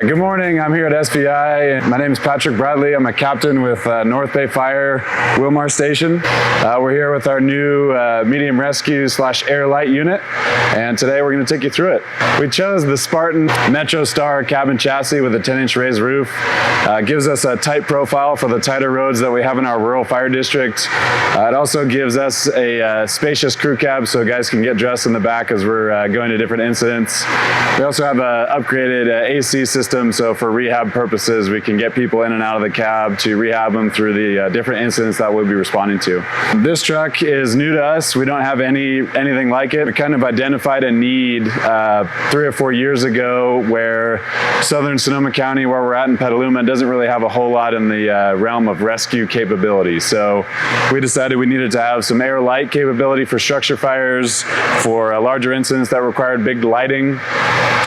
Good morning, I'm here at SBI. My name is Patrick Bradley. I'm a captain with North Bay Fire, Wilmar Station. We're here with our new medium rescue / air light unit, and today we're going to take you through it. We chose the Spartan Metro Star cabin chassis with a 10-inch raised roof. Gives us a tight profile for the tighter roads that we have in our rural fire district. It also gives us a spacious crew cab so guys can get dressed in the back as we're going to different incidents. We also have an upgraded AC system, so for rehab purposes we can get people in and out of the cab to rehab them through the different incidents that we'll be responding to. This truck is new to us. We don't have anything like it. We kind of identified a need 3 or 4 years ago where southern Sonoma County, where we're at in Petaluma, doesn't really have a whole lot in the realm of rescue capability. So we decided we needed to have some air light capability for structure fires, for larger incidents that required big lighting.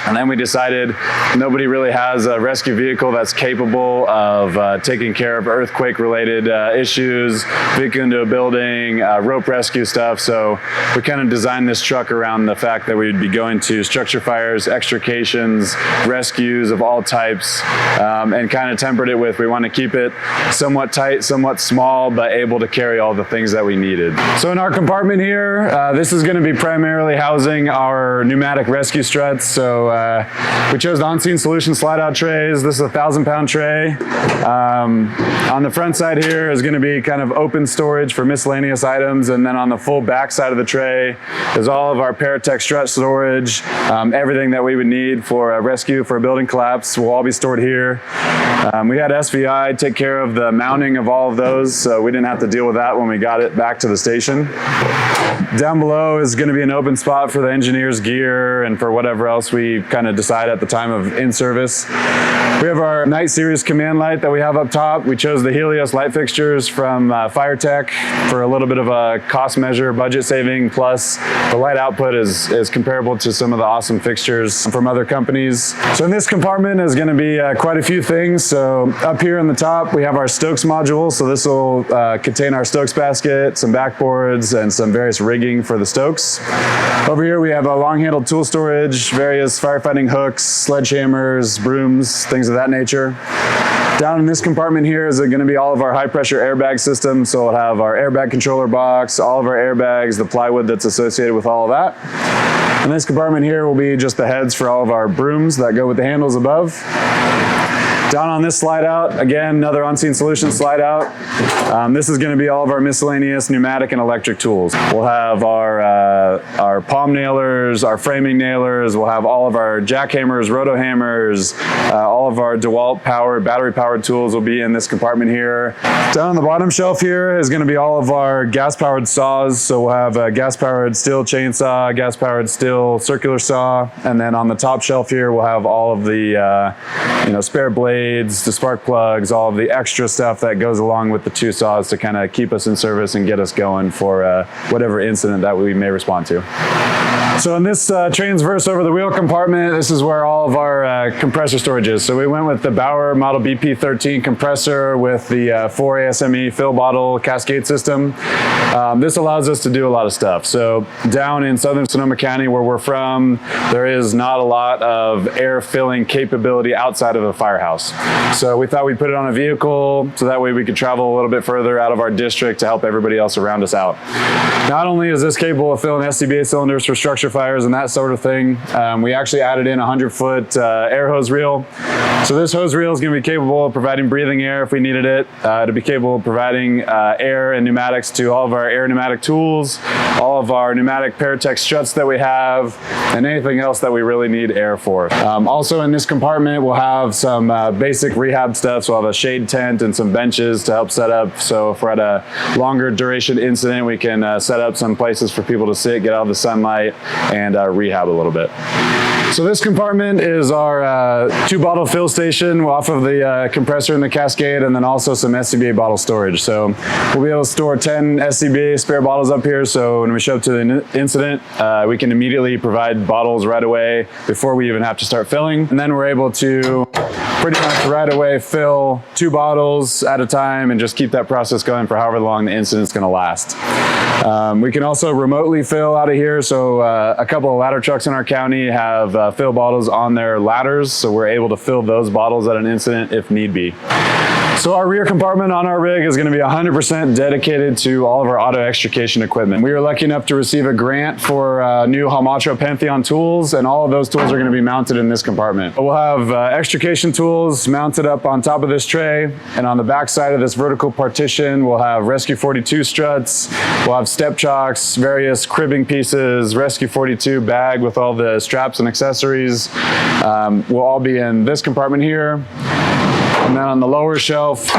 And then we decided nobody really has a rescue vehicle that's capable of taking care of earthquake-related issues, vehicle into a building, rope rescue stuff. So we kind of designed this truck around the fact that we'd be going to structure fires, extrications, rescues of all types, and kind of tempered it with, we want to keep it somewhat tight, somewhat small, but able to carry all the things that we needed. So in our compartment here, this is going to be primarily housing our pneumatic rescue struts. So we chose the On-Scene Solution slide-out trays. This is a 1,000-pound tray. On the front side here is going to be kind of open storage for miscellaneous items, and then on the full back side of the tray is all of our Paratech strut storage. Everything that we would need for a rescue, for a building collapse, will all be stored here. We had SVI take care of the mounting of all of those, so we didn't have to deal with that when we got it back to the station. Down below is going to be an open spot for the engineer's gear and for whatever else we kind of decide at the time of in-service. We have our Night Series command light that we have up top. We chose the Helios light fixtures from FireTech for a little bit of a cost measure, budget saving, plus the light output is comparable to some of the awesome fixtures from other companies. So in this compartment is going to be quite a few things. So up here on the top we have our Stokes module. So this will contain our Stokes basket, some backboards, and some various rigging for the Stokes. Over here we have a long-handled tool storage, various firefighting hooks, sledgehammers, brooms, things of that nature. Down in this compartment here is going to be all of our high-pressure airbag system. So we'll have our airbag controller box, all of our airbags, the plywood that's associated with all of that. And this compartment here will be just the heads for all of our brooms that go with the handles above. Down on this slide out, again, another On-Scene Solution slide out. This is going to be all of our miscellaneous pneumatic and electric tools. We'll have our palm nailers, our framing nailers. We'll have all of our jackhammers, roto hammers, all of our DeWalt powered, battery powered tools will be in this compartment here. Down on the bottom shelf here is going to be all of our gas powered saws. So we'll have a gas powered steel chainsaw, gas powered steel circular saw, and then on the top shelf here we'll have all of the spare blades, the spark plugs, all of the extra stuff that goes along with the two saws to kind of keep us in service and get us going for whatever incident that we may respond to. So in this transverse over the wheel compartment, this is where all of our compressor storage is. So we went with the Bauer Model BP13 compressor with the 4 ASME fill bottle cascade system. This allows us to do a lot of stuff. So down in southern Sonoma County where we're from, there is not a lot of air filling capability outside of a firehouse. So we thought we'd put it on a vehicle so that way we could travel a little bit further out of our district to help everybody else around us out. Not only is this capable of filling SCBA cylinders for structure fires and that sort of thing, we actually added in a 100-foot air hose reel. So this hose reel is going to be capable of providing breathing air if we needed it, to be capable of providing air and pneumatics to all of our air pneumatic tools, all of our pneumatic Paratech struts that we have, and anything else that we really need air for. Also in this compartment we'll have some basic rehab stuff. So we'll have a shade tent and some benches to help set up. So if we're at a longer duration incident, we can set up some places for people to sit, get out of the sunlight, and rehab a little bit. So this compartment is our 2-bottle fill station off of the compressor and the cascade, and then also some SCBA bottle storage. So we'll be able to store 10 SCBA spare bottles up here. So when we show up to the incident, we can immediately provide bottles right away before we even have to start filling. And then we're able to pretty much right away fill 2 bottles at a time and just keep that process going for however long the incident's going to last. We can also remotely fill out of here. So a couple of ladder trucks in our county have fill bottles on their ladders. So we're able to fill those bottles at an incident if need be. So our rear compartment on our rig is going to be 100% dedicated to all of our auto extrication equipment. We were lucky enough to receive a grant for new Halmatro Pantheon tools, and all of those tools are going to be mounted in this compartment. We'll have extrication tools mounted up on top of this tray, and on the back side of this vertical partition, we'll have Rescue 42 struts, we'll have step chocks, various cribbing pieces, Rescue 42 bag with all the straps and accessories. Will all be in this compartment here. And then on the lower shelf,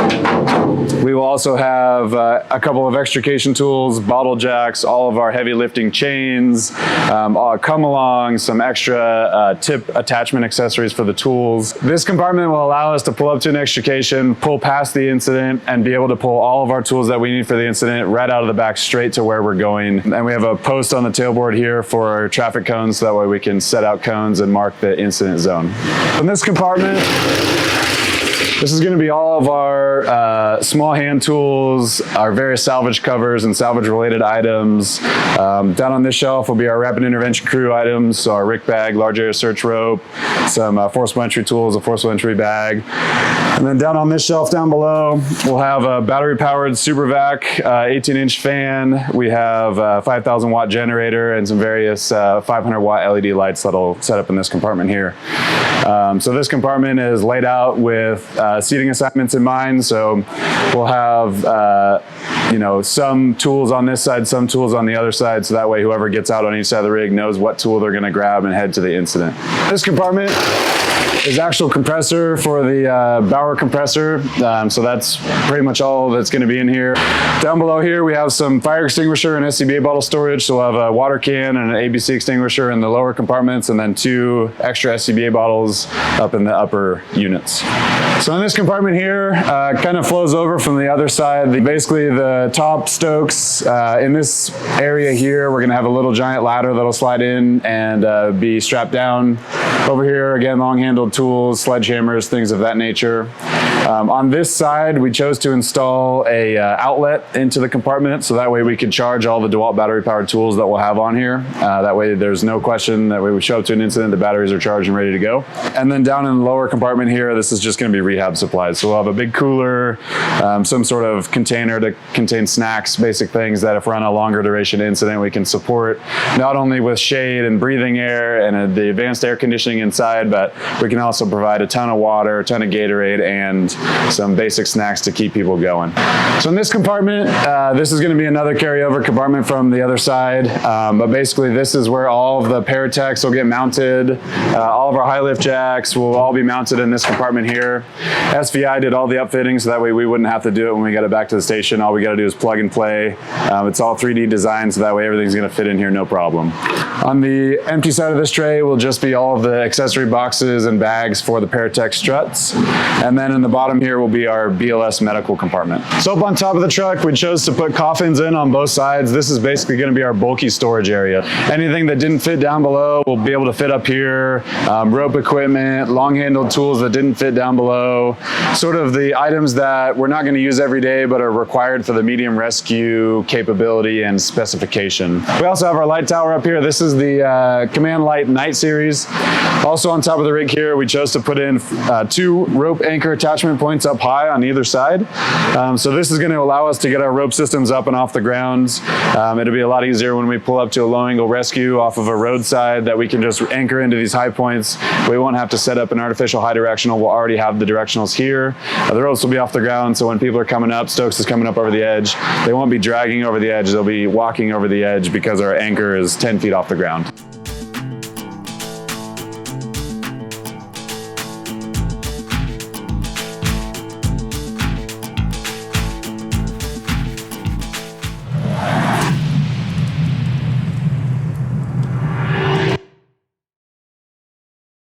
we will also have a couple of extrication tools, bottle jacks, all of our heavy lifting chains, come along, some extra tip attachment accessories for the tools. This compartment will allow us to pull up to an extrication, pull past the incident, and be able to pull all of our tools that we need for the incident right out of the back straight to where we're going. And we have a post on the tailboard here for our traffic cones, so that way we can set out cones and mark the incident zone. In this compartment, this is going to be all of our small hand tools, our various salvage covers and salvage related items. Down on this shelf will be our rapid intervention crew items, so our RIC bag, large area search rope, some forcible entry tools, a forcible entry bag. And then down on this shelf down below, we'll have a battery powered super vac, 18-inch fan. We have a 5,000 watt generator and some various 500 watt LED lights that'll set up in this compartment here. So this compartment is laid out with seating assignments in mind. So we'll have, some tools on this side, some tools on the other side. So that way, whoever gets out on each side of the rig knows what tool they're going to grab and head to the incident. This compartment is actual compressor for the Bauer compressor. So that's pretty much all that's going to be in here. Down below here, we have some fire extinguisher and SCBA bottle storage. So we'll have a water can and an ABC extinguisher in the lower compartments, and then 2 extra SCBA bottles up in the upper units. So in this compartment here, kind of flows over from the other side. Basically the top stokes in this area here, we're going to have a little giant ladder that'll slide in and be strapped down. Over here, again, long-handled tools, sledgehammers, things of that nature. On this side, we chose to install a outlet into the compartment, so that way we can charge all the DeWalt battery-powered tools that we'll have on here. That way there's no question that we show up to an incident, the batteries are charged and ready to go. And then down in the lower compartment here, this is just going to be rehab supplies. So we'll have a big cooler, some sort of container to contain snacks, basic things that if we're on a longer duration incident, we can support not only with shade and breathing air and the advanced air conditioning inside, but we can also provide a ton of water, a ton of Gatorade, and some basic snacks to keep people going. So in this compartment, this is going to be another carryover compartment from the other side, but basically this is where all of the paratechs will get mounted. All of our high lift jacks will all be mounted in this compartment here. SVI did all the upfitting, so that way we wouldn't have to do it when we get it back to the station. All we got to do is plug and play. It's all 3D designed, so that way everything's going to fit in here no problem. On the empty side of this tray will just be all of the accessory boxes and bags for the Paratech struts. And then in the bottom here will be our BLS medical compartment. So up on top of the truck, we chose to put coffins in on both sides. This is basically going to be our bulky storage area. Anything that didn't fit down below will be able to fit up here. Rope equipment, long-handled tools that didn't fit down below. Sort of the items that we're not going to use every day, but are required for the medium rescue capability and specification. We also have our light tower up here. This is the Command Light Night Series. Also on top of the rig here, we chose to put in 2 rope anchor attachment points up high on either side. So this is going to allow us to get our rope systems up and off the ground. It'll be a lot easier when we pull up to a low angle rescue off of a roadside that we can just anchor into these high points. We won't have to set up an artificial high directional. We'll already have the directionals here. The ropes will be off the ground, so when people are coming up, Stokes is coming up over the edge, they won't be dragging over the edge, they'll be walking over the edge because our anchor is 10 feet off the ground.